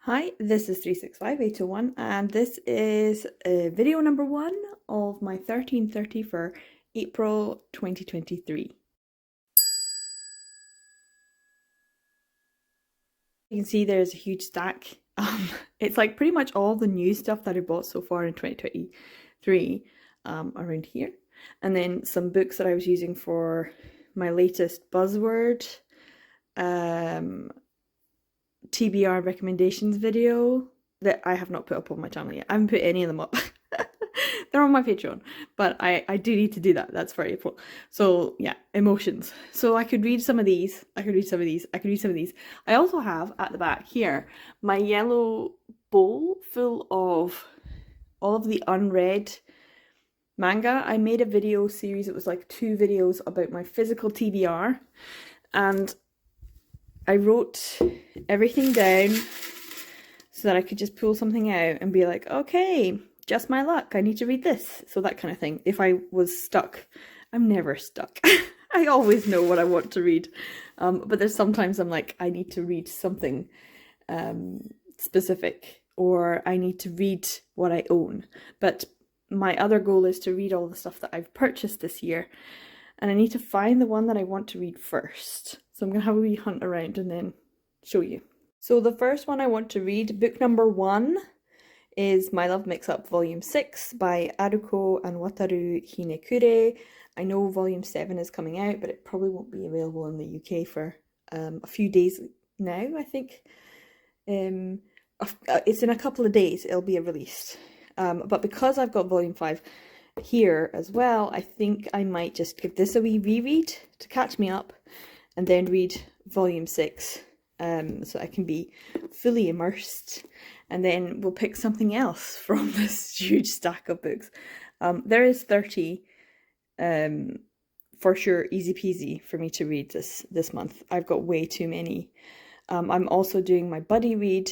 Hi, this is 365801 and this is video number 1 of my 1330 for April 2023. You can see there's a huge stack. It's like pretty much all the new stuff that I bought so far in 2023 around here. And then some books that I was using for my latest buzzword TBR recommendations video that I have not put up on my channel yet. I haven't put any of them up. They're on my Patreon, but I do need to do that. That's for April. So yeah, emotions. So I could read some of these. I could read some of these. I could read some of these. I also have at the back here my yellow bowl full of all of the unread manga. I made a video series. It was like 2 videos about my physical TBR, and I wrote everything down so that I could just pull something out and be like, okay, just my luck, I need to read this. So that kind of thing. If I was stuck, I'm never stuck. I always know what I want to read. But there's sometimes I'm like, I need to read something specific, or I need to read what I own. But my other goal is to read all the stuff that I've purchased this year. And I need to find the one that I want to read first. So I'm going to have a wee hunt around and then show you. So the first one I want to read, book number 1, is My Love Mix-Up Volume 6 by Aruko and Wataru Hinekure. I know Volume 7 is coming out, but it probably won't be available in the UK for a few days now, I think. It's in a couple of days it'll be released. But because I've got Volume 5 here as well, I think I might just give this a wee reread to catch me up and then read Volume 6 so I can be fully immersed, and then we'll pick something else from this huge stack of books. There is 30 for sure, easy peasy for me to read this month. I've got way too many. I'm also doing my buddy read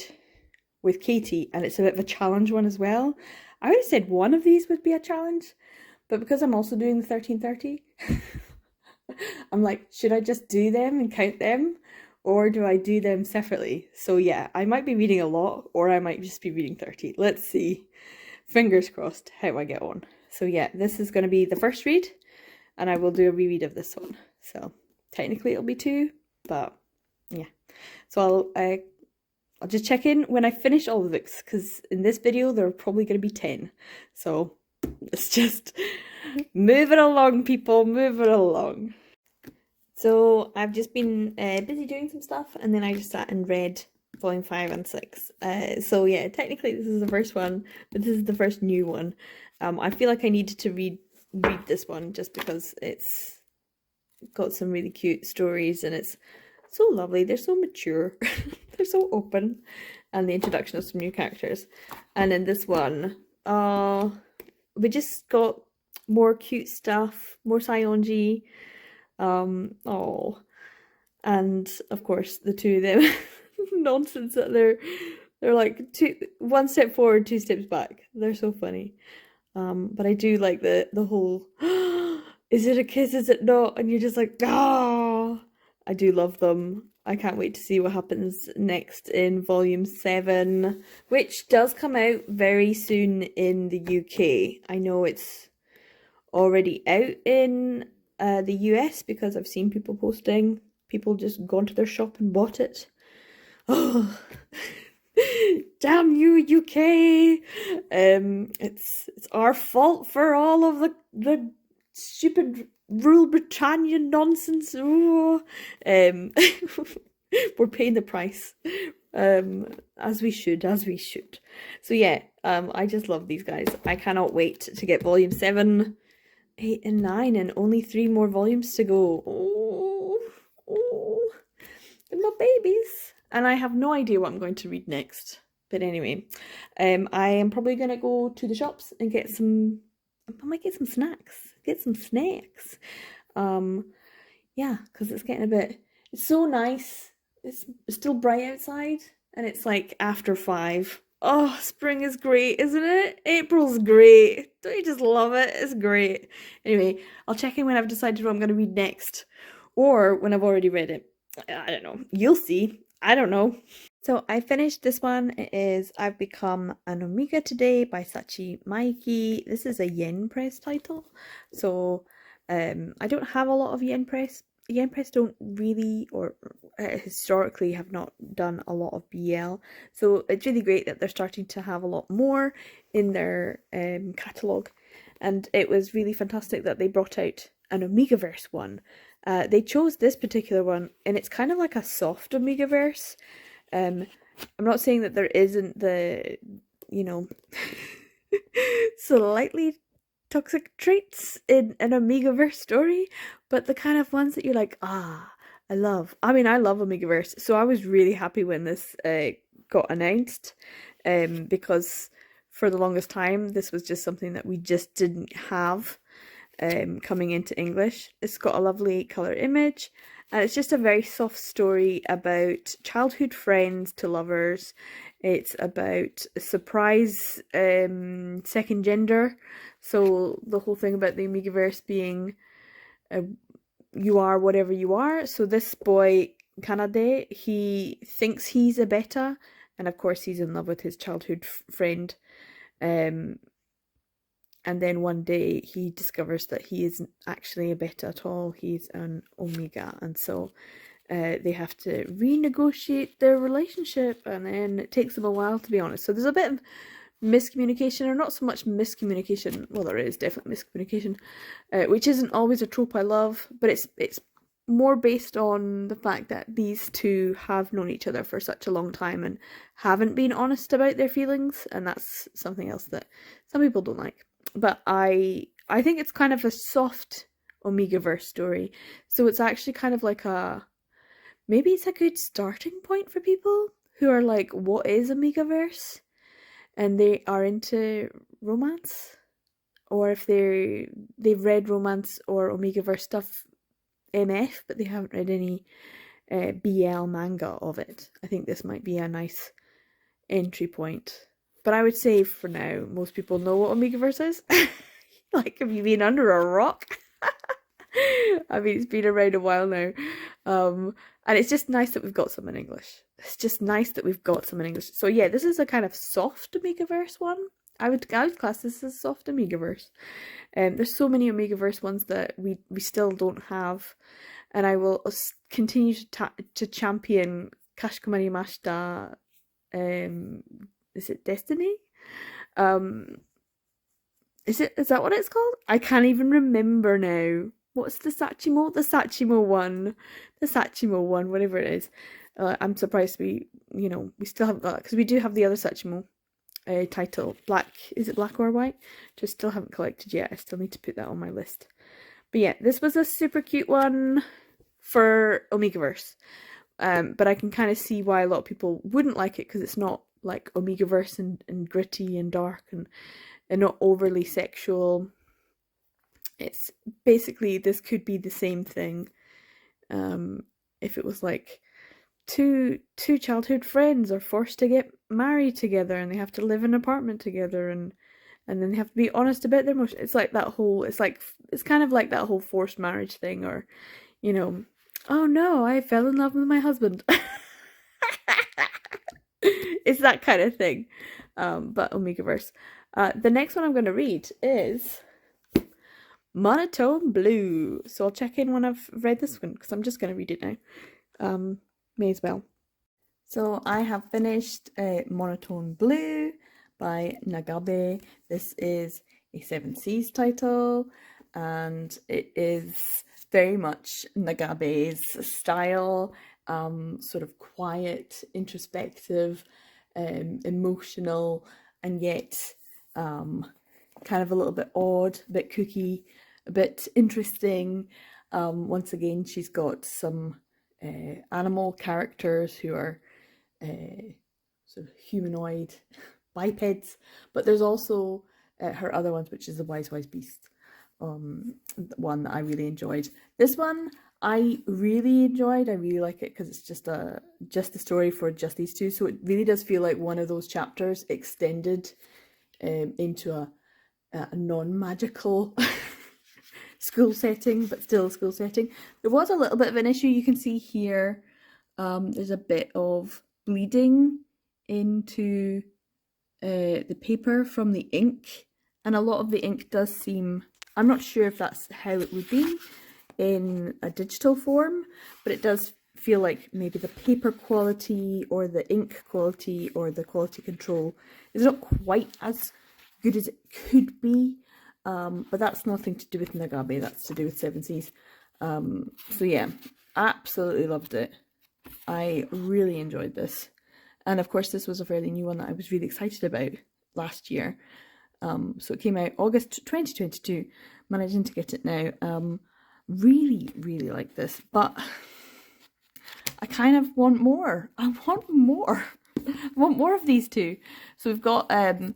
with Katie, and it's a bit of a challenge one as well. I would have said one of these would be a challenge, but because I'm also doing the 1330, I'm like, should I just do them and count them, or do I do them separately? So yeah, I might be reading a lot, or I might just be reading 30. Let's see. Fingers crossed how I get on. So yeah, this is going to be the first read, and I will do a reread of this one. So technically it'll be 2, but yeah. So I'll just check in when I finish all the books, because in this video there are probably going to be 10. So let's just move it along, people, move it along. So I've just been busy doing some stuff, and then I just sat and read Volume 5 and 6. So yeah, technically this is the first one, but this is the first new one. I feel like I needed to read this one just because it's got some really cute stories, and it's so lovely. They're so mature. They're so open, and the introduction of some new characters. And in this one, we just got more cute stuff, more Saionji. And of course the two of them nonsense that they're like 1 step forward, 2 steps back. They're so funny. But I do like the whole is it a kiss, is it not? And you're just like, ah. I do love them. I can't wait to see what happens next in Volume 7, which does come out very soon in the UK. I know it's already out in the US because I've seen people posting. People just gone to their shop and bought it. Oh, damn you, UK! It's our fault for all of the stupid Rule Britannia nonsense. Oh. We're paying the price, as we should. So yeah, I just love these guys. I cannot wait to get Volume 7, 8 and 9, and only 3 more volumes to go. Oh, they're my babies. And I have no idea what I'm going to read next. But anyway, I am probably going to go to the shops and get some, I might get some snacks. Yeah, because it's getting a bit, it's so nice. It's still bright outside, and it's like after 5. Oh, spring is great, isn't it? April's great. Don't you just love it? It's great. Anyway, I'll check in when I've decided what I'm going to read next, or when I've already read it. I don't know. You'll see. I don't know. So I finished this one. It is I've Become an Omega Today by Sachi Maiki. This is a Yen Press title. So I don't have a lot of Yen Press. Yen Press don't really or historically have not done a lot of BL. So it's really great that they're starting to have a lot more in their catalogue. And it was really fantastic that they brought out an Omegaverse one. They chose this particular one and it's kind of like a soft Omegaverse. I'm not saying that there isn't the, you know, slightly toxic traits in an Omegaverse story, but the kind of ones that you're like, I love. I mean, I love Omegaverse, so I was really happy when this got announced, because for the longest time, this was just something that we just didn't have coming into English. It's got a lovely colour image. And it's just a very soft story about childhood friends to lovers. It's about a surprise second gender. So the whole thing about the Omegaverse being you are whatever you are. So this boy, Kanade, he thinks he's a beta. And of course he's in love with his childhood friend. And then one day he discovers that he isn't actually a beta at all, he's an omega. And so they have to renegotiate their relationship, and then it takes them a while, to be honest. So there's a bit of miscommunication, or not so much miscommunication, well there is definitely miscommunication, which isn't always a trope I love, but it's more based on the fact that these two have known each other for such a long time and haven't been honest about their feelings, and that's something else that some people don't like. But I think it's kind of a soft Omegaverse story. So it's actually kind of like maybe it's a good starting point for people who are like, what is Omegaverse? And they are into romance. Or if they've read romance or Omegaverse stuff, MF, but they haven't read any BL manga of it. I think this might be a nice entry point. But I would say for now, most people know what Omegaverse is. Like, have you been under a rock? I mean, it's been around a while now. And it's just nice that we've got some in English. It's just nice that we've got some in English. So yeah, this is a kind of soft Omegaverse one. I would class this as soft Omegaverse. There's so many Omegaverse ones that we still don't have. And I will continue to champion Kashkomari Mashita. Is it Destiny? Is that what it's called? I can't even remember now. What's the Sachimo? The Sachimo one. The Sachimo one, whatever it is. I'm surprised we still haven't got that, because we do have the other Sachimo title. Is it Black or White? Just still haven't collected yet. I still need to put that on my list. But yeah, this was a super cute one for Omegaverse. But I can kind of see why a lot of people wouldn't like it, because it's not like Omegaverse and gritty and dark and not overly sexual. It's basically, this could be the same thing if it was like two childhood friends are forced to get married together and they have to live in an apartment together, and then they have to be honest about their emotions. It's like that whole, it's kind of like that whole forced marriage thing, or oh no, I fell in love with my husband. It's that kind of thing. But Omegaverse. The next one I'm going to read is Monotone Blue. So I'll check in when I've read this one, because I'm just going to read it now. May as well. So I have finished Monotone Blue by Nagabe. This is a Seven Seas title, and it is very much Nagabe's style. Sort of quiet, introspective, emotional, and yet kind of a little bit odd, a bit kooky, a bit interesting. Once again, she's got some animal characters who are sort of humanoid bipeds, but there's also her other ones, which is the Wise Wise Beast one that I really enjoyed. This one I really enjoyed. I really like it because it's just a story for just these two, so it really does feel like one of those chapters extended into a non-magical school setting, but still a school setting. There was a little bit of an issue. You can see here there's a bit of bleeding into the paper from the ink, and a lot of the ink does seem, I'm not sure if that's how it would be in a digital form, but it does feel like maybe the paper quality or the ink quality or the quality control is not quite as good as it could be, but that's nothing to do with Nagabe, that's to do with Seven Seas. So yeah, absolutely loved it. I really enjoyed this. And of course, this was a fairly new one that I was really excited about last year. So it came out August 2022, managing to get it now. Really, really like this, but I kind of want more. I want more. I want more of these two. So we've got a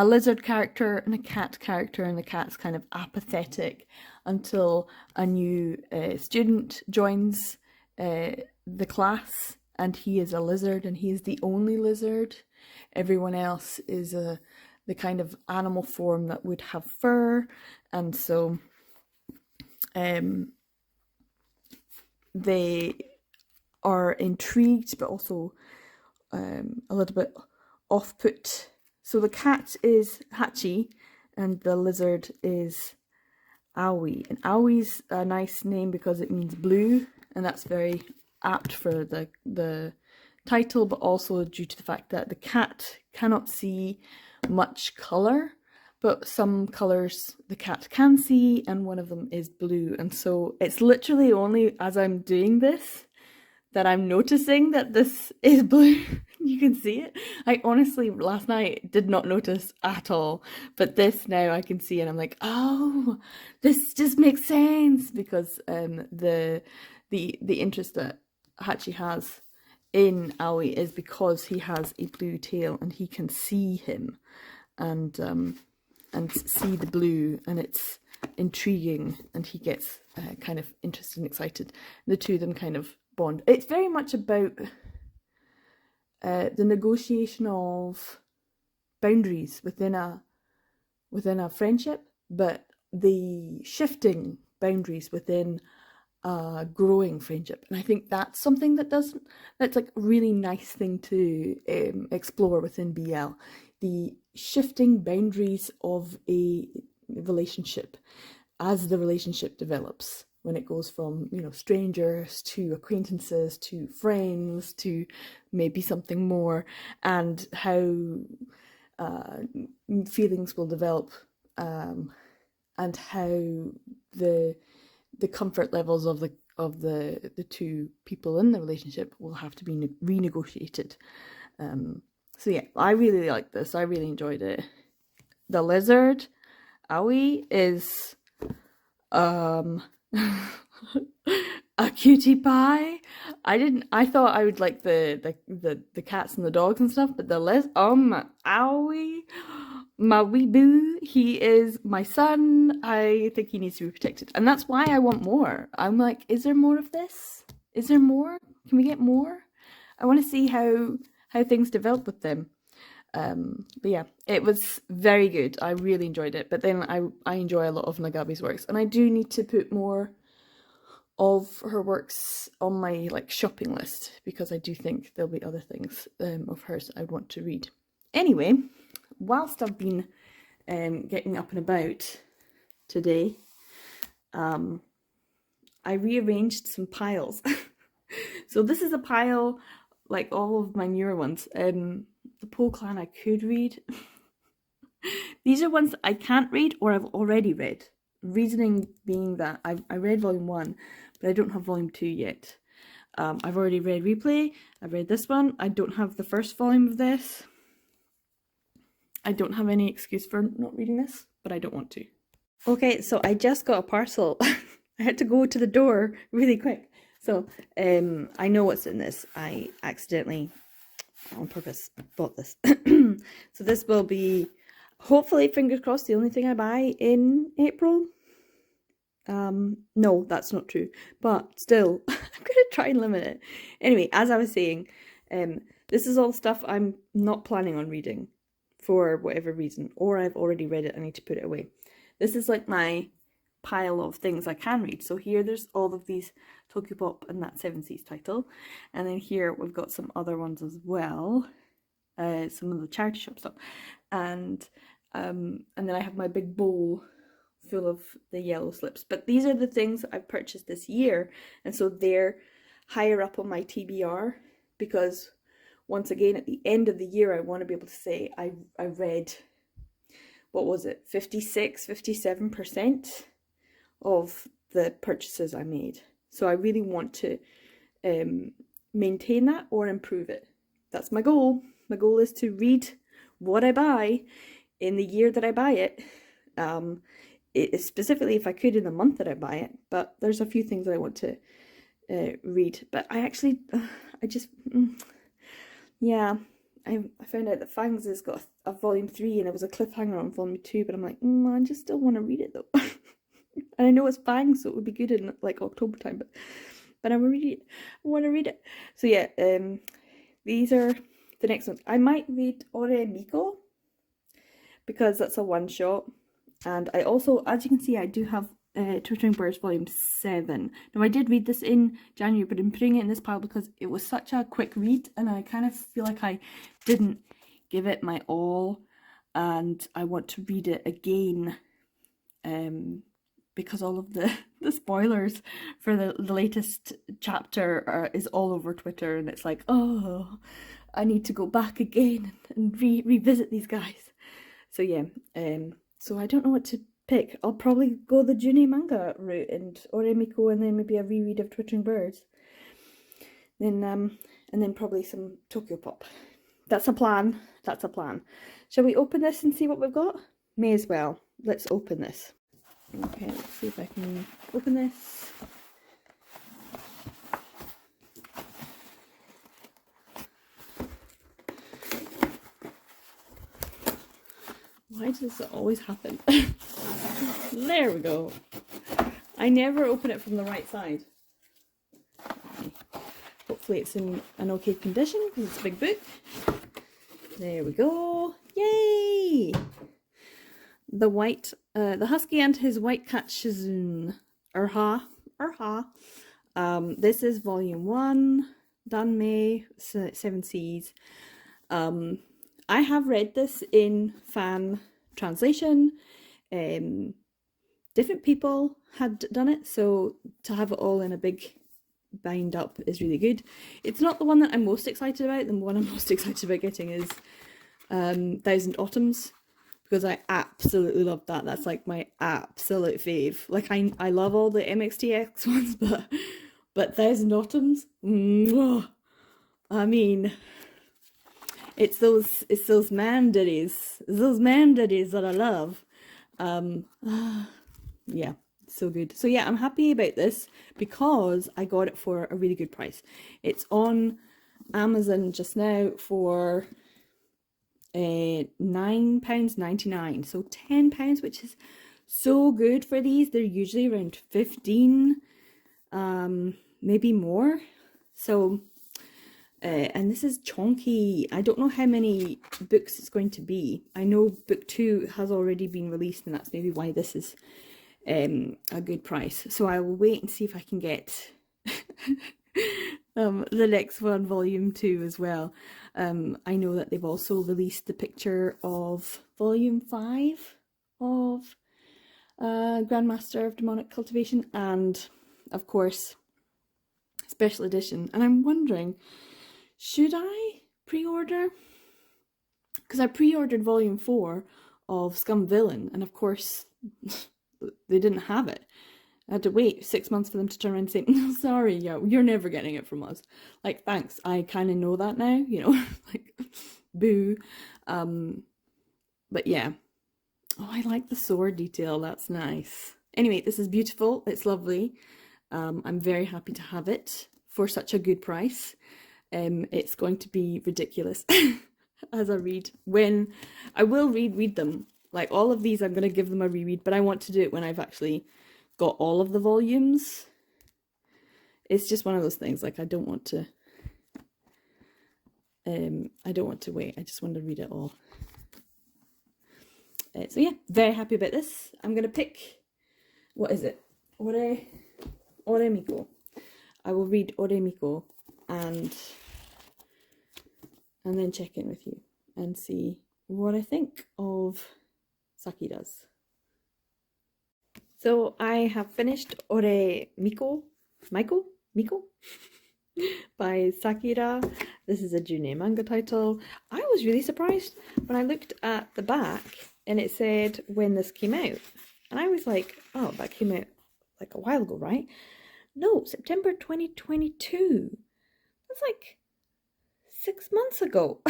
lizard character and a cat character, and the cat's kind of apathetic until a new student joins the class, and he is a lizard, and he is the only lizard. Everyone else is the kind of animal form that would have fur, and so they are intrigued but also a little bit off-put. So the cat is Hachi and the lizard is Aoi. And Aoi's a nice name because it means blue, and that's very apt for the title, but also due to the fact that the cat cannot see much colour, but some colours the cat can see, and one of them is blue. And so it's literally only as I'm doing this that I'm noticing that this is blue. You can see it. I honestly, last night, did not notice at all, but this now I can see, and I'm like, oh, this just makes sense, because the interest that Hachi has in Aoi is because he has a blue tail and he can see him and see the blue, and it's intriguing, and he gets kind of interested and excited. The two of them kind of bond. It's very much about the negotiation of boundaries within a friendship, but the shifting boundaries within a growing friendship. And I think that's something that's like a really nice thing to explore within BL. The shifting boundaries of a relationship as the relationship develops, when it goes from, you know, strangers to acquaintances to friends to maybe something more, and how feelings will develop, and how the comfort levels of the two people in the relationship will have to be renegotiated. So yeah, I really like this. I really enjoyed it. The lizard, Aoi, is a cutie pie. I thought I would like the cats and the dogs and stuff, but the Aoi, my wee boo, he is my son. I think he needs to be protected, and that's why I want more. I'm like, is there more of this? Is there more? Can we get more? I want to see how things develop with them. But yeah, it was very good. I really enjoyed it. But then I enjoy a lot of Nagabe's works, and I do need to put more of her works on my like shopping list, because I do think there'll be other things of hers that I'd want to read. Anyway, whilst I've been getting up and about today, I rearranged some piles. So this is a pile like all of my newer ones. The Pole Clan I could read. These are ones that I can't read or I've already read. Reasoning being that I read volume 1, but I don't have volume 2 yet. I've already read Replay. I've read this one. I don't have the first volume of this. I don't have any excuse for not reading this, but I don't want to. Okay, so I just got a parcel. I had to go to the door really quick. So I know what's in this. I accidentally, on purpose, bought this. So this will be, hopefully, fingers crossed, the only thing I buy in April. No, that's not true. But still, I'm going to try and limit it. Anyway, as I was saying, this is all stuff I'm not planning on reading for whatever reason. Or I've already read it, I need to put it away. This is like my pile of things I can read. So here there's all of these Tokyopop and that Seven Seas title, and then here we've got some other ones as well, some of the charity shop stuff, and then I have my big bowl full of the yellow slips. But these are the things that I've purchased this year, and so they're higher up on my TBR, because once again at the end of the year I want to be able to say I read, what was it, 56-57% of the purchases I made. So I really want to maintain that or improve it. That's my goal. My goal is to read what I buy in the year that I buy it. Specifically, if I could, in the month that I buy it. But there's a few things that I want to read. But I actually, yeah, I found out that Fangs has got a volume 3 and it was a cliffhanger on volume 2. But I'm like, I just still want to read it though. And I know it's Fangs, so it would be good in like October time. But I want to read it. I want to read it. So yeah, these are the next ones. I might read Ore Miko, because that's a one shot. And I also, as you can see, I do have Twittering Birds volume 7. Now I did read this in January, but I'm putting it in this pile because it was such a quick read and I kind of feel like I didn't give it my all, and I want to read it again because all of the spoilers for the latest chapter is all over Twitter, and it's like, oh, I need to go back again and revisit these guys. So yeah, so I don't know what to pick. I'll probably go the June manga route and Oremiko, and then maybe a reread of Twittering Birds. Then and then probably some Tokyopop. That's a plan. That's a plan. Shall we open this and see what we've got? May as well. Let's open this. Okay, let's see if I can open this. Why does this always happen? There we go. I never open it from the right side. Okay. Hopefully it's in an okay condition because it's a big book. There we go. Yay! The Husky and his White Cat Shizun. Urha. This is volume 1. Danmei, Seven Seas. I have read this in fan translation. Different people had done it, so to have it all in a big bind up is really good. It's not the one that I'm most excited about. The one I'm most excited about getting is Thousand Autumns, because I absolutely love that. That's like my absolute fave. Like I love all the MXTX ones, but Thousand Autumns, I mean, it's those man ditties that I love. Yeah, so good. So yeah, I'm happy about this because I got it for a really good price. It's on Amazon just now for £9.99, so £10, which is so good for these. They're usually around 15, maybe more. So and this is chunky. I don't know how many books it's going to be. I know book 2 has already been released, and that's maybe why this is a good price. So I will wait and see if I can get the next one, volume 2 as well. I know that they've also released the picture of volume 5 of Grandmaster of Demonic Cultivation, and of course special edition. And I'm wondering, should I pre-order? Because I pre-ordered volume 4 of Scum Villain, and of course they didn't have it. I had to wait 6 months for them to turn around and say, no, sorry, yeah, you're never getting it from us. Like, thanks, I kind of know that now, you know, like, boo. But yeah. Oh, I like the sword detail, that's nice. Anyway, this is beautiful, it's lovely. I'm very happy to have it for such a good price. It's going to be ridiculous as I read. When I will read them, like all of these I'm going to give them a reread, but I want to do it when I've actually got all of the volumes. It's just one of those things, like I don't want to wait. I just want to read it all. So yeah, very happy about this. I'm going to pick what is it? Oremiko. I will read Oremiko and then check in with you and see what I think of Sakura's. So I have finished Oremiko, Miko by Sakura. This is a June manga title. I was really surprised when I looked at the back and it said when this came out. And I was like, oh, that came out like a while ago, right? No, September 2022. That's like 6 months ago.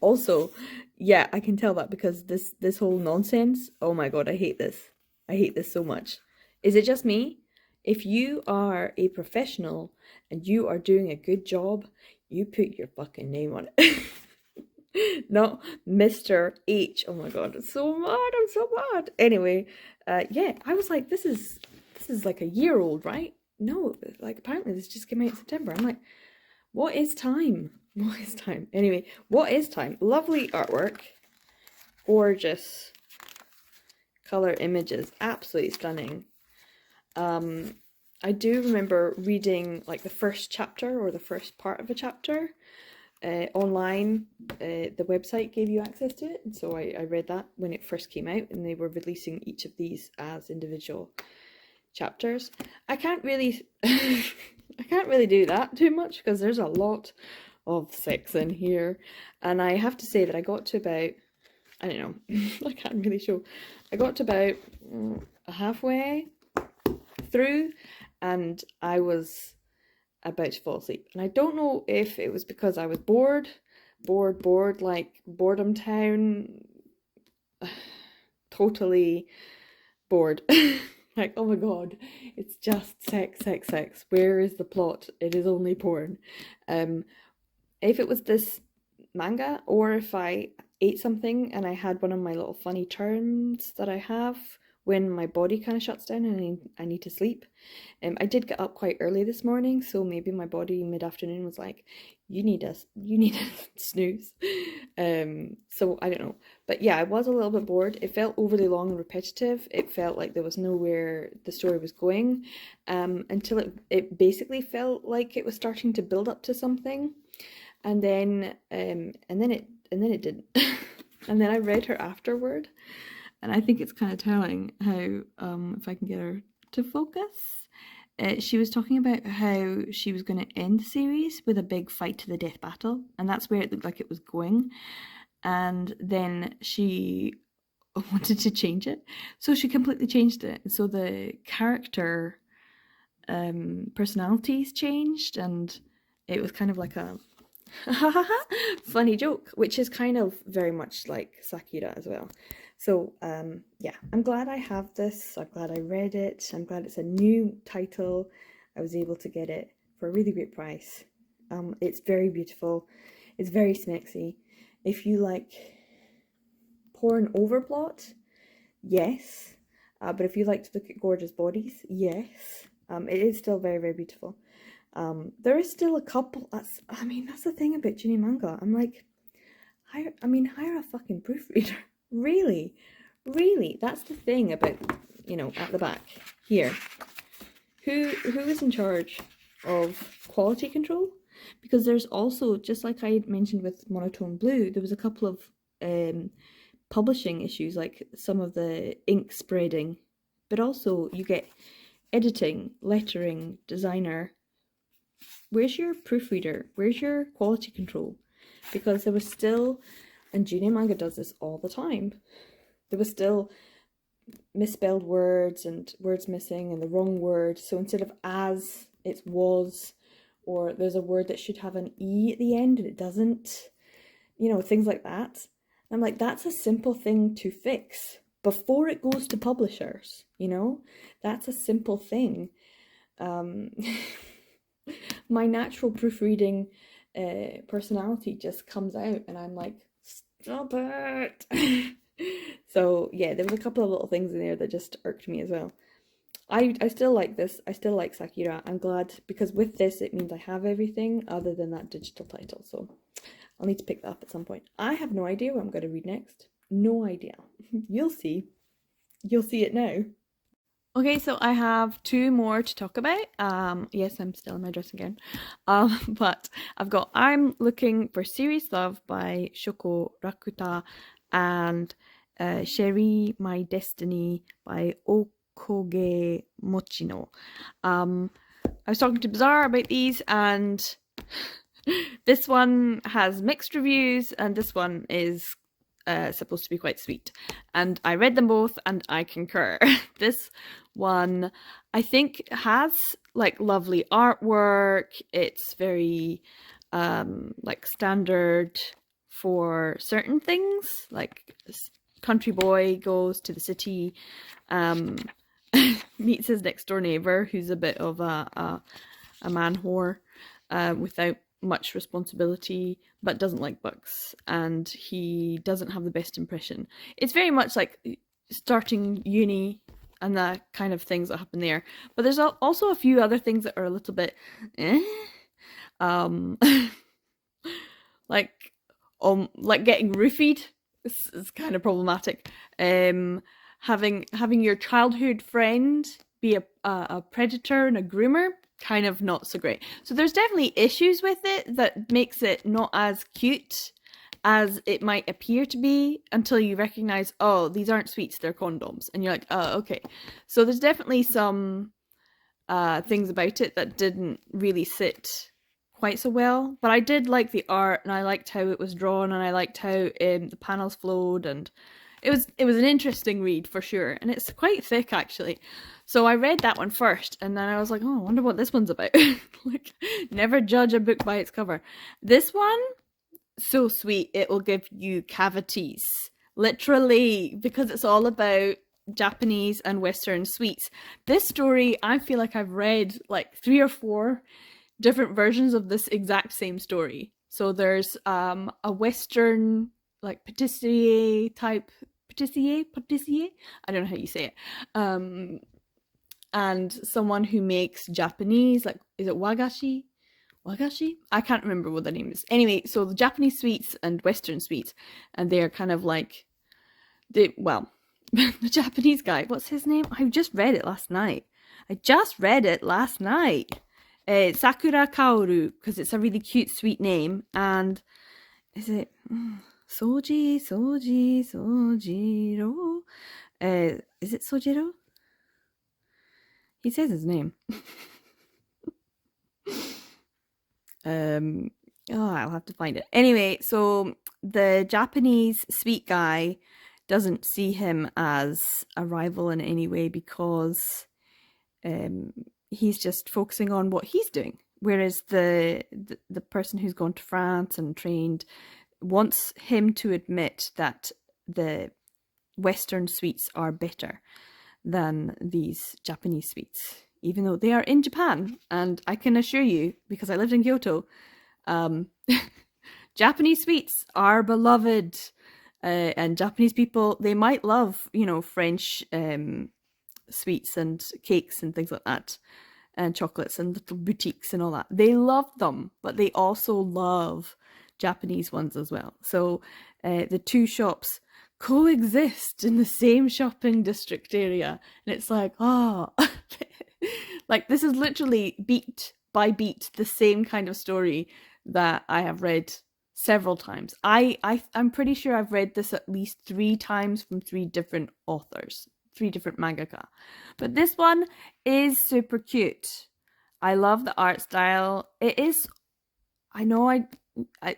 Also, yeah, I can tell that because this whole nonsense, oh my god, I hate this. I hate this so much. Is it just me? If you are a professional and you are doing a good job, you put your fucking name on it. Not Mr. H. Oh my god, it's so mad. I'm so mad. Anyway, yeah, I was like, this is like a year old, right? No, like apparently this just came out in September. I'm like, what is time? What is time? Anyway, what is time? Lovely artwork. Gorgeous color images. Absolutely stunning. I do remember reading like the first chapter or the first part of a chapter online. The website gave you access to it, and so I read that when it first came out, and they were releasing each of these as individual chapters. I can't really I can't really do that too much because there's a lot of sex in here, and I have to say that I got to about, I don't know, I can't really show, I got to about halfway through and I was about to fall asleep, and I don't know if it was because I was bored like Boredom Town, totally bored. Like, oh my god, it's just sex. Where is the plot? It is only porn. If it was this manga, or if I ate something and I had one of my little funny turns that I have when my body kind of shuts down and I need to sleep. I did get up quite early this morning, so maybe my body mid-afternoon was like, you need a snooze. So I don't know. But yeah, I was a little bit bored. It felt overly long and repetitive. It felt like there was nowhere the story was going, until it basically felt like it was starting to build up to something. And then it didn't. And then I read her afterward, and I think it's kind of telling how, if I can get her to focus, she was talking about how she was going to end the series with a big fight to the death battle, and that's where it looked like it was going. And then she wanted to change it, so she completely changed it. So the character personalities changed, and it was kind of like a funny joke, which is kind of very much like Sakura as well. So yeah, I'm glad I have this. I'm glad I read it. I'm glad it's a new title. I was able to get it for a really great price. It's very beautiful. It's very smexy. If you like porn overplot, yes. But if you like to look at gorgeous bodies, yes. It is still very, very beautiful. There is still a couple. That's the thing about Juni manga. I'm like, hire a fucking proofreader. Really, that's the thing about, at the back here. Who is in charge of quality control? Because there's also, just like I mentioned with Monotone Blue, there was a couple of publishing issues, like some of the ink spreading, but also you get editing, lettering, designer. Where's your proofreader? Where's your quality control? Because there was still, and Junior Manga does this all the time, there was still misspelled words and words missing and the wrong word. So instead of as, it's was, or there's a word that should have an E at the end and it doesn't, things like that. And I'm like, that's a simple thing to fix before it goes to publishers, That's a simple thing. My natural proofreading personality just comes out and I'm like, stop it. So yeah, there was a couple of little things in there that just irked me as well. I still like this. I still like Sakura. I'm glad, because with this it means I have everything other than that digital title, so I'll need to pick that up at some point. I have no idea what I'm going to read next. No idea. You'll see. You'll see it now. Okay, so I have two more to talk about. Yes, I'm still in my dressing gown. But I've got I'm Looking for Serious Love by Shoko Rakuta and Sherry My Destiny by Okoge Mochino. I was talking to Bazaar about these, and this one has mixed reviews, and this one is supposed to be quite sweet. And I read them both, and I concur. This one, I think, has like lovely artwork. It's very like standard for certain things, like country boy goes to the city, meets his next door neighbor, who's a bit of a man whore, without much responsibility, but doesn't like bugs, and he doesn't have the best impression. It's very much like starting uni and the kind of things that happen there. But there's also a few other things that are a little bit like getting roofied is kind of problematic. Having your childhood friend be a predator and a groomer, kind of not so great. So there's definitely issues with it that makes it not as cute as it might appear to be until you recognize, oh, these aren't sweets, they're condoms. And you're like, oh, okay. So there's definitely some things about it that didn't really sit quite so well. But I did like the art, and I liked how it was drawn, and I liked how the panels flowed, and it was an interesting read for sure. And it's quite thick, actually. So I read that one first, and then I was like, oh, I wonder what this one's about. Like, never judge a book by its cover. This one, so sweet, it will give you cavities. Literally, because it's all about Japanese and Western sweets. This story, I feel like I've read like 3 or 4 different versions of this exact same story. So there's a Western, like patissier type, patissier? I don't know how you say it. And someone who makes Japanese, like, is it wagashi? Wagashi? I can't remember what the name is. Anyway, so the Japanese sweets and Western sweets, and they're kind of like, the Japanese guy, what's his name? I just read it last night. Sakura Kaoru, because it's a really cute, sweet name. And is it Sojiro? Is it Sojiro? He says his name. I'll have to find it. Anyway, so the Japanese sweet guy doesn't see him as a rival in any way because he's just focusing on what he's doing. Whereas the person who's gone to France and trained wants him to admit that the Western sweets are better than these Japanese sweets, even though they are in Japan. And I can assure you, because I lived in Kyoto, Japanese sweets are beloved. And Japanese people, they might love, French sweets and cakes and things like that, and chocolates and little boutiques and all that. They love them, but they also love Japanese ones as well. So the two shops coexist in the same shopping district area, and it's like, like, this is literally beat by beat the same kind of story that I have read several times. I'm pretty sure I've read this at least 3 times from 3 different authors, 3 different mangaka. But this one is super cute. I love the art style. It is, I know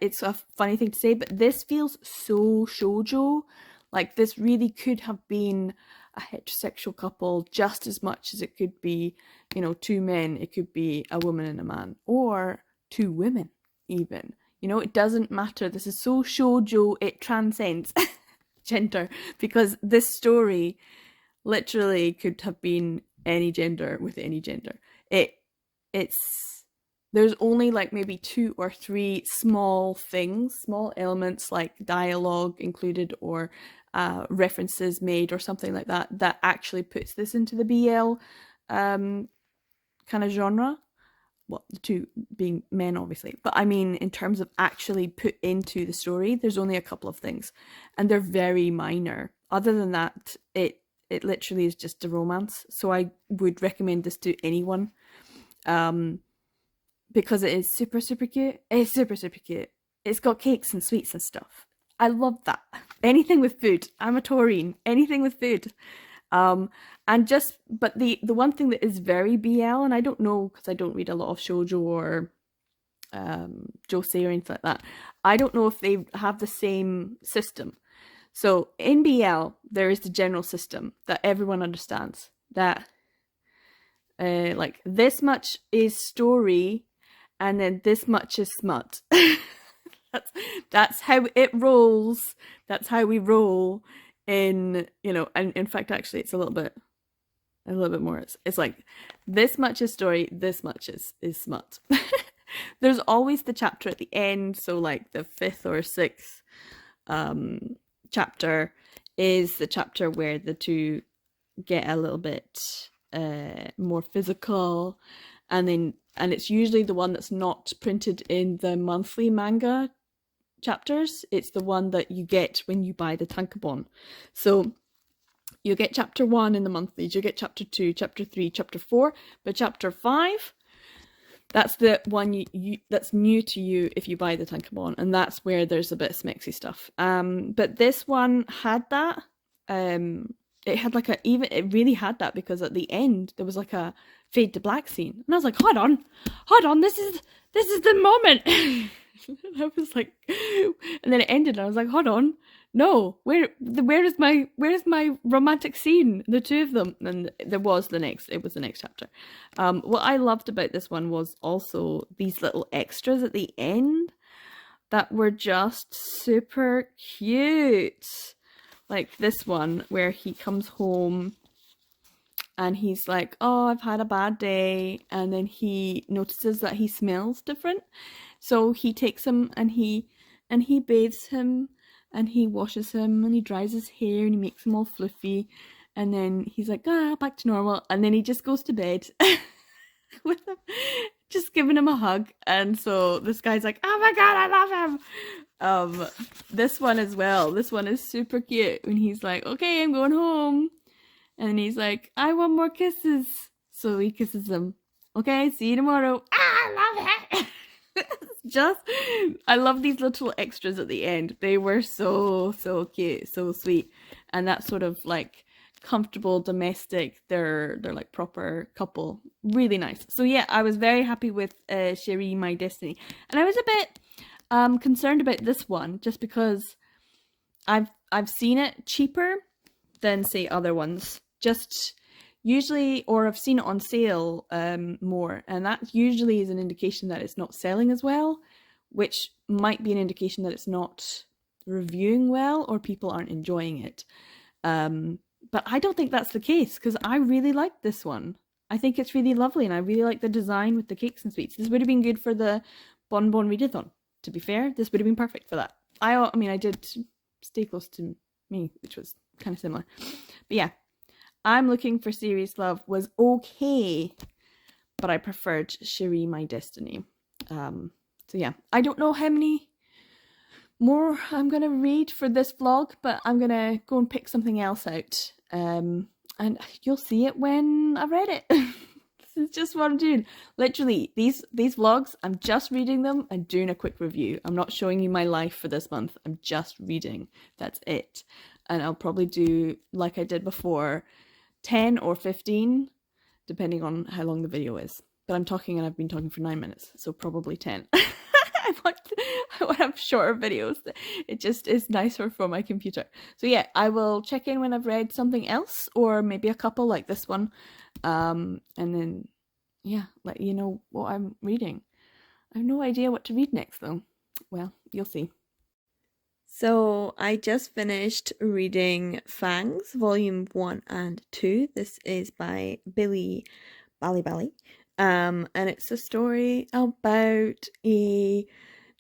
it's a funny thing to say, but this feels so shoujo. Like, this really could have been a heterosexual couple just as much as it could be, 2 men. It could be a woman and a man, or 2 women even. It doesn't matter. This is so shoujo, it transcends gender, because this story literally could have been any gender with any gender. There's only like maybe 2 or 3 small elements like dialogue included or references made or something like that actually puts this into the BL kind of genre. Well, the 2 being men, obviously. But I mean, in terms of actually put into the story, there's only a couple of things. And they're very minor. Other than that, it literally is just a romance. So I would recommend this to anyone, because it is super, super cute. It's super, super cute. It's got cakes and sweets and stuff. I love that. Anything with food. I'm a taurine. Anything with food. But the one thing that is very BL, and I don't know because I don't read a lot of shoujo or josei or anything like that. I don't know if they have the same system. So in BL, there is the general system that everyone understands, that like this much is story and then this much is smut. That's how it rolls. That's how we roll in, and in fact, actually, it's a little bit more. It's like this much is story, this much is smut. There's always the chapter at the end, so like the 5th or 6th chapter is the chapter where the two get a little bit more physical, and it's usually the one that's not printed in the monthly manga chapters. It's the one that you get when you buy the tankobon. So you get chapter 1 in the monthlies, you get chapter 2, chapter 3, chapter 4, but chapter 5, that's the one you that's new to you if you buy the tankobon, and that's where there's a bit of smexy stuff. But this one had that. It had like it really had that, because at the end there was like a fade to black scene, and I was like, hold on, this is the moment. And I was like, and then it ended, and I was like, hold on, no, where is my romantic scene, the two of them? And it was the next chapter. What I loved about this one was also these little extras at the end that were just super cute. Like this one where he comes home and he's like, oh, I've had a bad day, and then he notices that he smells different, so he takes him and he bathes him, and he washes him, and he dries his hair, and he makes him all fluffy, and then he's like, back to normal, and then he just goes to bed with him, just giving him a hug. And so this guy's like, oh my god, I love him. This one as well, this one is super cute, and he's like, okay, I'm going home, and he's like, I want more kisses, so he kisses him. Okay, see you tomorrow. I love it. I love these little extras at the end. They were so cute, so sweet, and that sort of like comfortable domestic, they're like proper couple, really nice. So yeah, I was very happy with Cherie My Destiny, and I was a bit concerned about this one just because I've seen it cheaper than say other ones, just usually, or I've seen it on sale more, and that usually is an indication that it's not selling as well, which might be an indication that it's not reviewing well or people aren't enjoying it. But I don't think that's the case, because I really like this one. I think it's really lovely, and I really like the design with the cakes and sweets. This would have been good for the Bonbon Readathon. To be fair, this would have been perfect for that. I mean, I did Stay Close to Me, which was kind of similar. But yeah, I'm Looking for Serious Love was okay, but I preferred Cherie My Destiny. So yeah, I don't know how many more I'm gonna read for this vlog, but I'm gonna go and pick something else out, and you'll see it when I've read it. This is just what I'm doing. Literally, these vlogs, I'm just reading them and doing a quick review. I'm not showing you my life for this month. I'm just reading. That's it. And I'll probably do, like I did before, 10 or 15, depending on how long the video is. But I'm talking, and I've been talking for 9 minutes, so probably 10. I want to have shorter videos. It just is nicer for my computer. So yeah, I will check in when I've read something else, or maybe a couple like this one, and then yeah, let you know what I'm reading. I have no idea what to read next though. Well, you'll see. So I just finished reading Fangs, Volume 1 and 2. This is by Billy Bally. And it's a story about a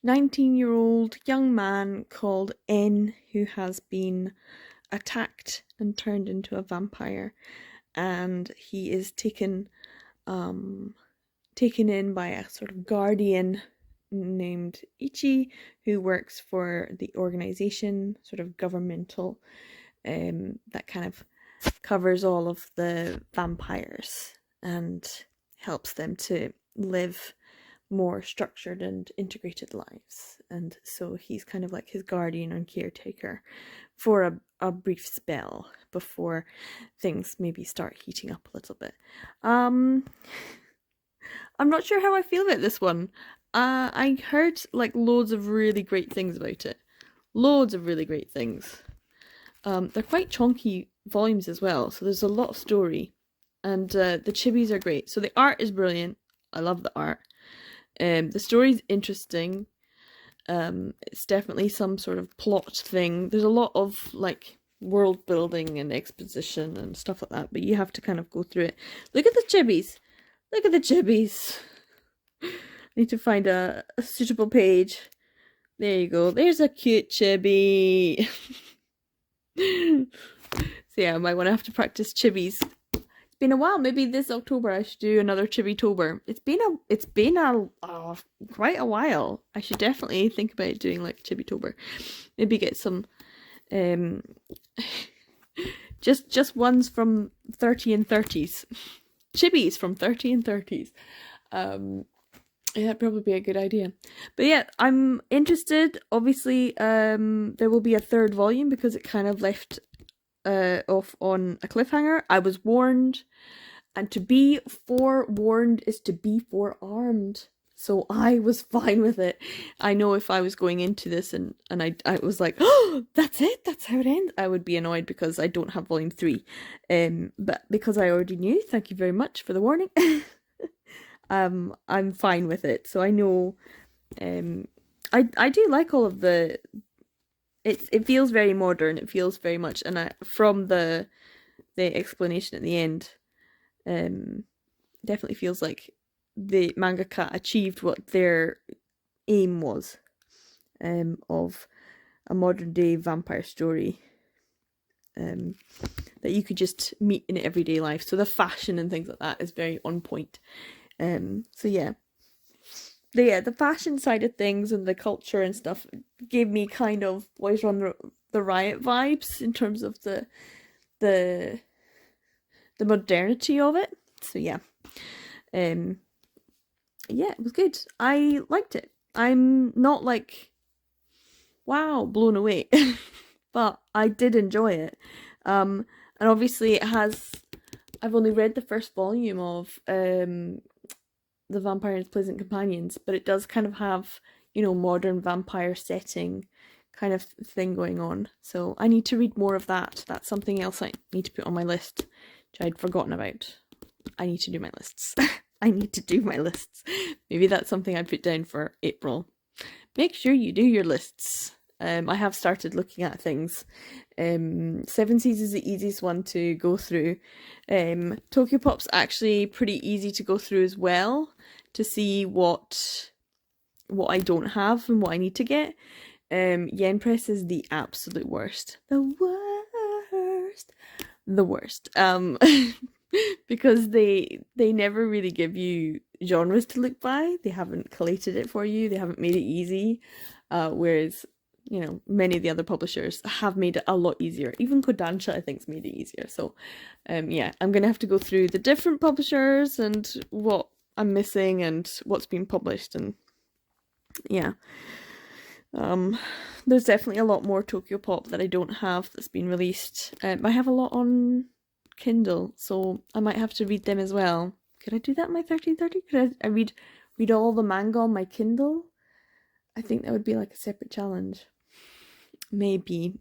19-year-old young man called N, who has been attacked and turned into a vampire, and he is taken in by a sort of guardian named Ichi, who works for the organization, sort of governmental, that kind of covers all of the vampires and helps them to live more structured and integrated lives. And so he's kind of like his guardian and caretaker for a brief spell before things maybe start heating up a little bit. I'm not sure how I feel about this one. I heard like loads of really great things about it. Loads of really great things. They're quite chunky volumes as well, so there's a lot of story. And the chibis are great. So the art is brilliant. I love the art. The story's interesting. It's definitely some sort of plot thing. There's a lot of like world building and exposition and stuff like that, but you have to kind of go through it. Look at the chibis. Look at the chibis. I need to find a suitable page. There you go. There's a cute chibi. So yeah, I might want to have to practice chibis. It's been a while. Maybe this October I should do another Chibi-tober. It's been quite a while. I should definitely think about doing like Chibi-tober. Maybe get some just ones from 30 and 30s. Chibis from 30 and 30s. Yeah, that'd probably be a good idea. But yeah, I'm interested. Obviously, there will be a third volume because it kind of left off on a cliffhanger. I was warned, and to be forewarned is to be forearmed. So I was fine with it. I know if I was going into this and I was like, oh, that's it, that's how it ends, I would be annoyed because I don't have volume 3. But because I already knew, thank you very much for the warning. I'm fine with it. So I know I do like all of the it feels very modern. It feels very much, and from the explanation at the end, definitely feels like the mangaka achieved what their aim was, of a modern day vampire story, that you could just meet in everyday life. So the fashion and things like that is very on point. So yeah. The fashion side of things and the culture and stuff gave me kind of Boys Run the Riot vibes in terms of the modernity of it. So yeah. Yeah, it was good. I liked it. I'm not like, wow, blown away. But I did enjoy it. And obviously I've only read the first volume of The Vampire and His Pleasant Companions, but it does kind of have, modern vampire setting kind of thing going on. So I need to read more of that. That's something else I need to put on my list, which I'd forgotten about. I need to do my lists. I need to do my lists. Maybe that's something I put down for April. Make sure you do your lists. I have started looking at things. Seven Seas is the easiest one to go through. Tokyo Pop's actually pretty easy to go through as well, to see what I don't have and what I need to get. Yen Press is the absolute worst. The worst. Because they never really give you genres to look by. They haven't collated it for you. They haven't made it easy. Whereas many of the other publishers have made it a lot easier. Even Kodansha, I think, has made it easier. So, yeah, I'm going to have to go through the different publishers and what I'm missing and what's been published. And, yeah. There's definitely a lot more Tokyo Pop that I don't have that's been released. I have a lot on Kindle, so I might have to read them as well. Could I do that in my 1330? Could I read all the manga on my Kindle? I think that would be like a separate challenge. Maybe.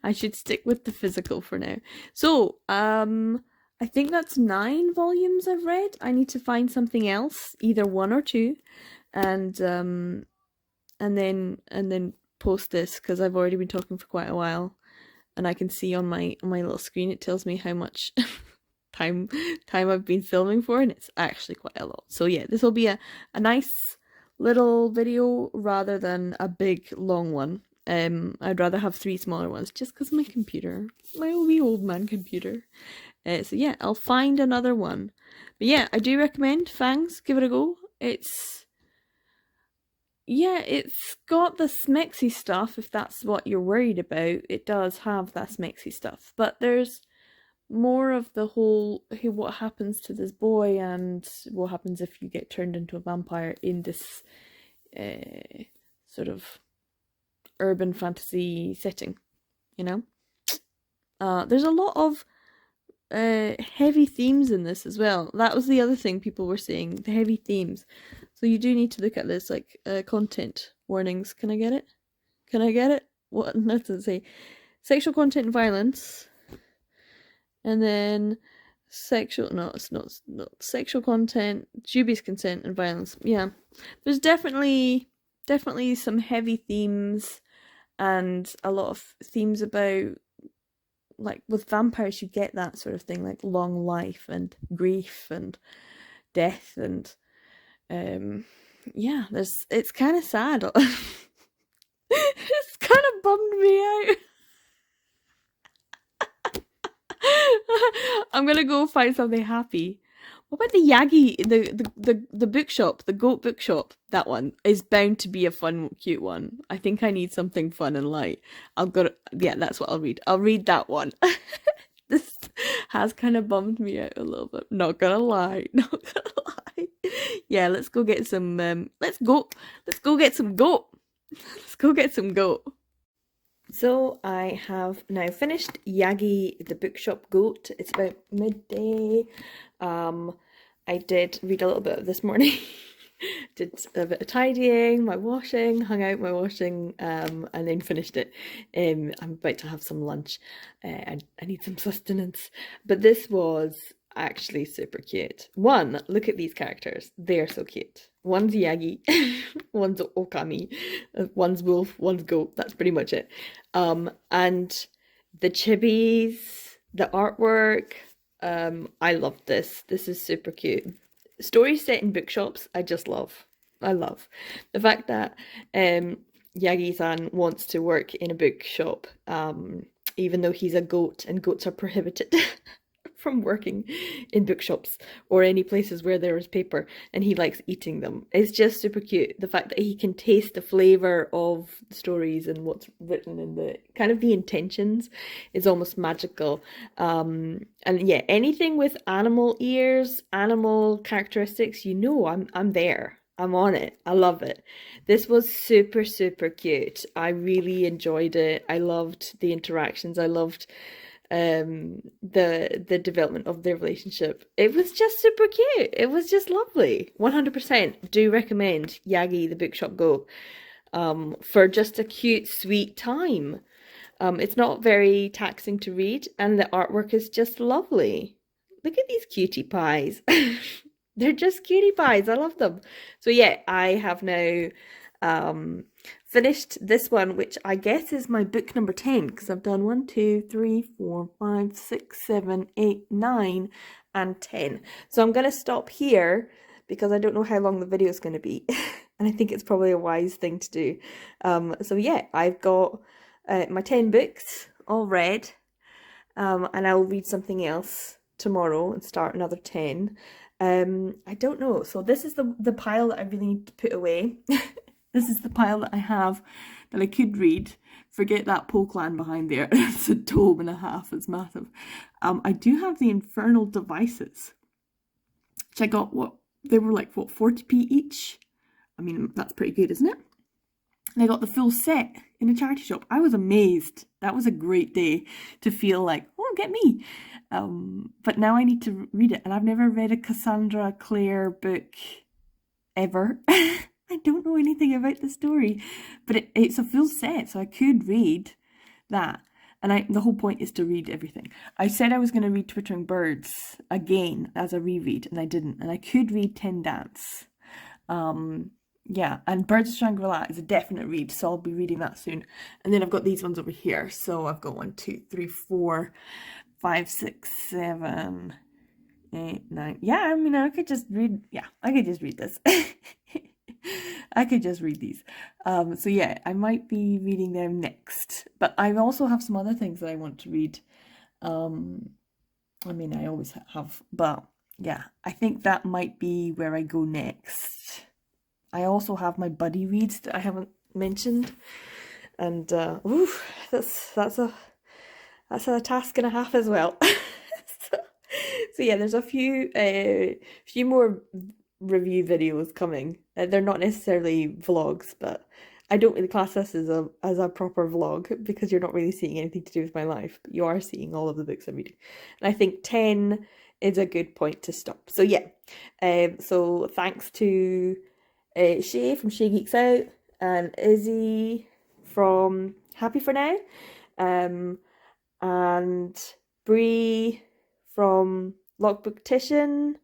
I should stick with the physical for now. So, I think that's 9 volumes I've read. I need to find something else, either 1 or 2, and then post this, because I've already been talking for quite a while, and I can see on my little screen it tells me how much time I've been filming for, and it's actually quite a lot. So yeah, this will be a nice little video rather than a big long one. I'd rather have 3 smaller ones just because my computer, my wee old man computer. So yeah, I'll find another one. But yeah, I do recommend Fangs. Give it a go. It's yeah, it's got the smexy stuff, if that's what you're worried about. It does have that smexy stuff. But there's more of the whole, hey, what happens to this boy and what happens if you get turned into a vampire in this sort of urban fantasy setting, you know? There's a lot of heavy themes in this as well. That was the other thing people were saying, the heavy themes. So you do need to look at this, like content warnings. Can I get it? Can I get it? What does it say? Sexual content and violence, and then sexual. No, it's not. Sexual content, dubious consent, and violence. Yeah, there's definitely some heavy themes, and a lot of themes about, like with vampires, you get that sort of thing, like long life and grief and death, and yeah, it's kind of sad. It's kind of bummed me out. I'm gonna go find something happy. What about the Yagi, the bookshop, the goat bookshop? That one is bound to be a fun, cute one. I think I need something fun and light. Yeah, that's what I'll read. I'll read that one. This has kind of bummed me out a little bit. Not gonna lie, not gonna lie. Yeah, let's go get some. Let's go get some goat. Let's go get some goat. So I have now finished Yagi the Bookshop Goat. It's about midday. I did read a little bit this morning. Did a bit of tidying, my washing, hung out my washing, and then finished it. I'm about to have some lunch. I need some sustenance. But this was actually super cute. One, look at these characters. They're so cute. One's Yagi, one's Okami, one's wolf, one's goat. That's pretty much it. And the chibis, the artwork, I loved this. This is super cute. Stories set in bookshops, I just love. I love the fact that Yagi-san wants to work in a bookshop, even though he's a goat and goats are prohibited from working in bookshops or any places where there is paper, and he likes eating them. It's just super cute. The fact that he can taste the flavour of the stories and what's written in the kind of the intentions is almost magical. And yeah, anything with animal ears, animal characteristics, you know, I'm there. I'm on it. I love it. This was super, super cute. I really enjoyed it. I loved the interactions. I loved the development of their relationship. It was just super cute. It was just lovely. 100% do recommend Yagi the Bookshop Go for just a cute, sweet time. It's not very taxing to read, and the artwork is just lovely. Look at these cutie pies. They're just cutie pies. I love them. So yeah, I have now finished this one, which I guess is my book number 10, because I've done 1, 2, 3, 4, 5, 6, 7, 8, 9, and 10. So I'm going to stop here because I don't know how long the video is going to be. And I think it's probably a wise thing to do. So yeah, I've got my 10 books all read, and I'll read something else tomorrow and start another 10. I don't know. So this is the pile that I really need to put away. This is the pile that I have that I could read. Forget that Pokeland behind there. It's a tome and a half. It's massive. I do have the Infernal Devices, which I got, they were like, 40p each? I mean, that's pretty good, isn't it? And I got the full set in a charity shop. I was amazed. That was a great day to feel like, oh, get me. But now I need to read it. And I've never read a Cassandra Clare book ever. I don't know anything about the story, but it's a full set, so I could read that. And the whole point is to read everything. I said I was going to read Twittering Birds again as a reread, and I didn't. And I could read Ten Dance. Yeah, and Birds of Shangri-La is a definite read, so I'll be reading that soon. And then I've got these ones over here. So I've got 1, 2, 3, 4, 5, 6, 7, 8, 9. Yeah, I mean, I could just read. Yeah, I could just read this. I could just read these. So yeah, I might be reading them next. But I also have some other things that I want to read. I mean, I always have. But yeah, I think that might be where I go next. I also have my buddy reads that I haven't mentioned, and that's a task and a half as well. so, so yeah, there's a few more review videos coming. They're not necessarily vlogs, but I don't really class this as a proper vlog because you're not really seeing anything to do with my life, but you are seeing all of the books I'm reading. And I think 10 is a good point to stop. So yeah, so thanks to Shay from Shay Geeks Out and Izzy from Happy for Now, and Bree from Lockbooktician,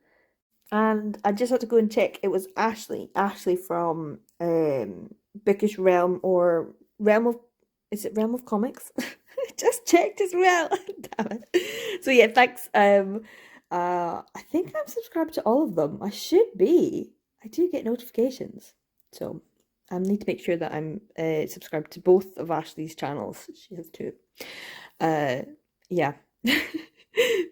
and I just had to go and check. It was Ashley from Bookish Realm, or Realm of, is it Realm of Comics? Just checked as well. Damn it. So yeah, thanks. I think I'm subscribed to all of them. I should be. I do get notifications, so I need to make sure that I'm subscribed to both of Ashley's channels. She has two. Yeah.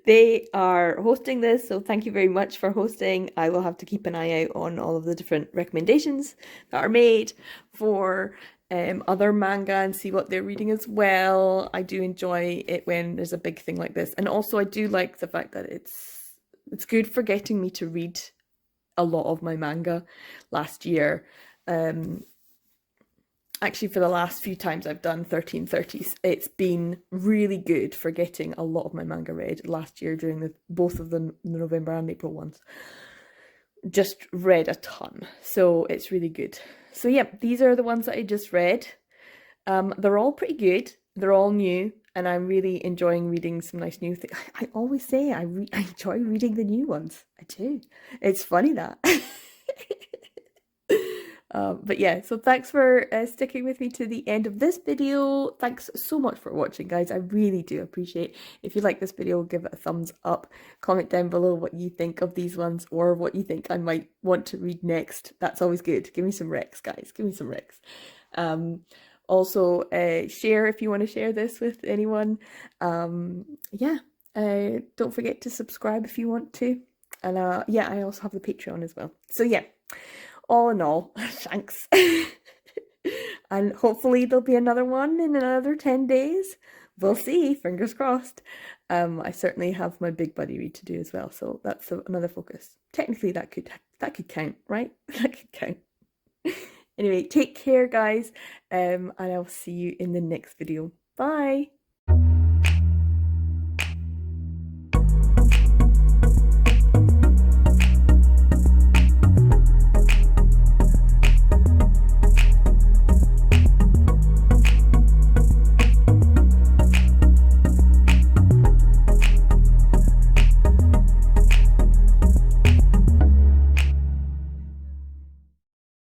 They are hosting this, so thank you very much for hosting. I will have to keep an eye out on all of the different recommendations that are made for other manga and see what they're reading as well. I do enjoy it when there's a big thing like this, and also I do like the fact that it's good for getting me to read a lot of my manga last year. Actually, for the last few times I've done 1330s, it's been really good for getting a lot of my manga read last year during both of the November and April ones. Just read a ton, so it's really good. So yeah, these are the ones that I just read. They're all pretty good. They're all new, and I'm really enjoying reading some nice new things. I always say I enjoy reading the new ones. I do. It's funny that. But yeah, so thanks for sticking with me to the end of this video. Thanks so much for watching, guys. I really do appreciate it. If you like this video, give it a thumbs up. Comment down below what you think of these ones, or what you think I might want to read next. That's always good. Give me some recs, guys. Give me some recs. Also, share if you want to share this with anyone. Yeah, don't forget to subscribe if you want to. And yeah, I also have the Patreon as well. So yeah. All in all, thanks. And hopefully there'll be another one in another 10 days. We'll see, fingers crossed. I certainly have my big buddy read to do as well, so that's another focus. Technically that could count, right? That could count. Anyway, take care, guys, and I'll see you in the next video. Bye!